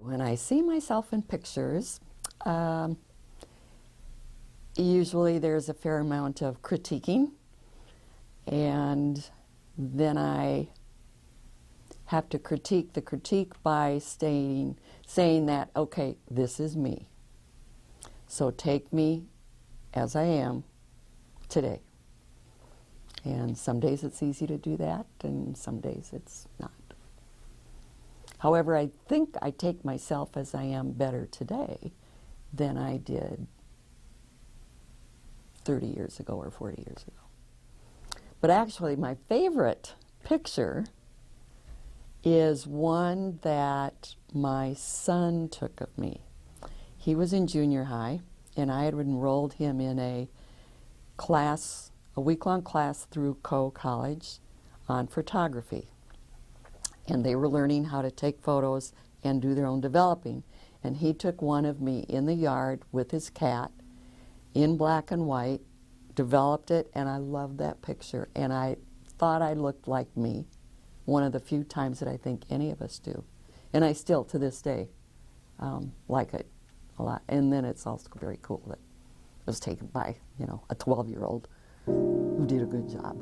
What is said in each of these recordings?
When I see myself in pictures, usually there's a fair amount of critiquing, and then I have to critique the critique by saying that, okay, this is me. So take me as I am today. And some days it's easy to do that, and some days it's not. However, I think I take myself as I am better today than I did 30 years ago or 40 years ago. But actually, my favorite picture is one that my son took of me. He was in junior high, and I had enrolled him in a class, a week-long class through Coe College on photography. And they were learning how to take photos and do their own developing. And he took one of me in the yard with his cat in black and white, developed it, and I loved that picture. And I thought I looked like me, one of the few times that I think any of us do. And I still, to this day, like it a lot. And then it's also very cool that it was taken by, a 12-year-old who did a good job.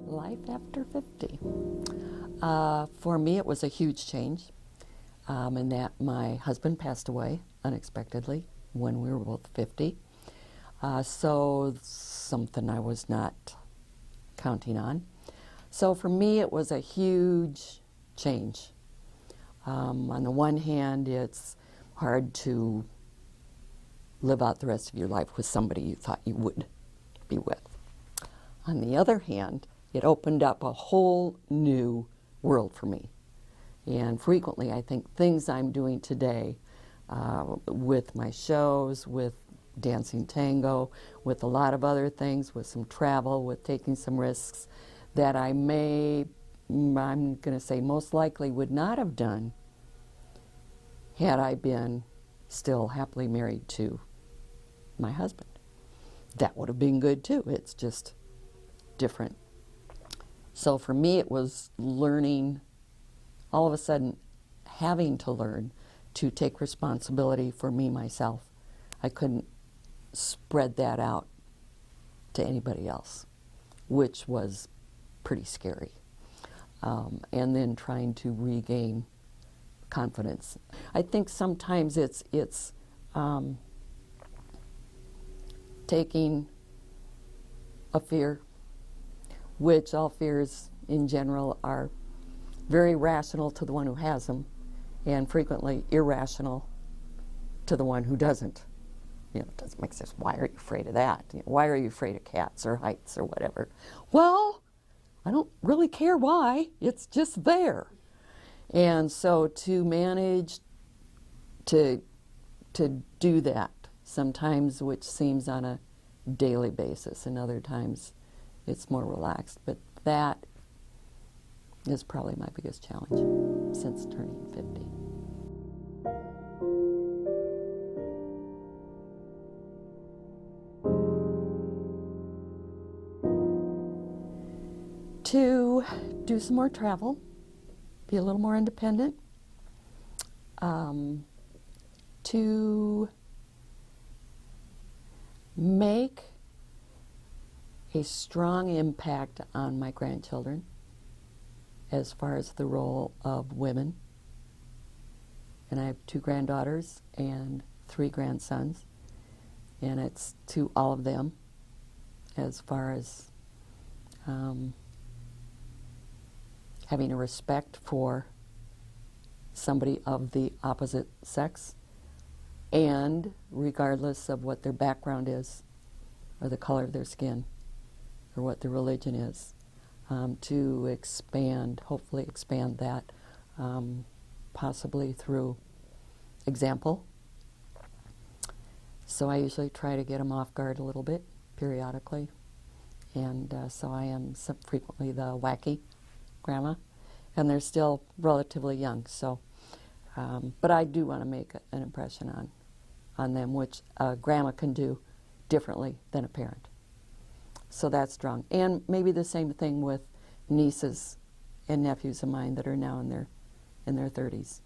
Life after 50. For me, it was a huge change in that my husband passed away unexpectedly when we were both 50. So something I was not counting on. So for me, it was a huge change. On the one hand, it's hard to live out the rest of your life with somebody you thought you would be with. On the other hand, it opened up a whole new world for me. And frequently, I think things I'm doing today with my shows, with dancing tango, with a lot of other things, with some travel, with taking some risks that I'm going to say most likely would not have done had I been still happily married to my husband. That would have been good too. It's just different. So for me, it was learning, all of a sudden having to learn to take responsibility for me, myself. I couldn't spread that out to anybody else, which was pretty scary. And then trying to regain confidence. I think sometimes it's taking a fear, which all fears in general are very rational to the one who has them, and frequently irrational to the one who doesn't. It doesn't make sense. Why are you afraid of that? Why are you afraid of cats or heights or whatever? Well, I don't really care why. It's just there. And so to manage to do that, sometimes which seems on a daily basis, and other times it's more relaxed. But that is probably my biggest challenge since turning 50. To do some more travel, be a little more independent, to make a strong impact on my grandchildren as far as the role of women. And I have 2 granddaughters and 3 grandsons, and it's to all of them as far as having a respect for somebody of the opposite sex, and regardless of what their background is, or the color of their skin, or what their religion is, to expand, hopefully expand that, possibly through example. So I usually try to get them off guard a little bit, periodically. And so I am frequently the wacky grandma. And they're still relatively young, so. But I do want to make an impression on them, which a grandma can do differently than a parent. So that's strong. And maybe the same thing with nieces and nephews of mine that are now in their 30s.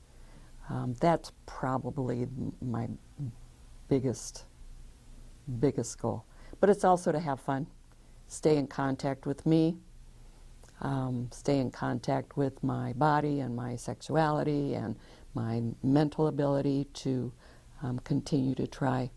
That's probably my biggest goal. But it's also to have fun, stay in contact with me, stay in contact with my body and my sexuality and my mental ability to continue to try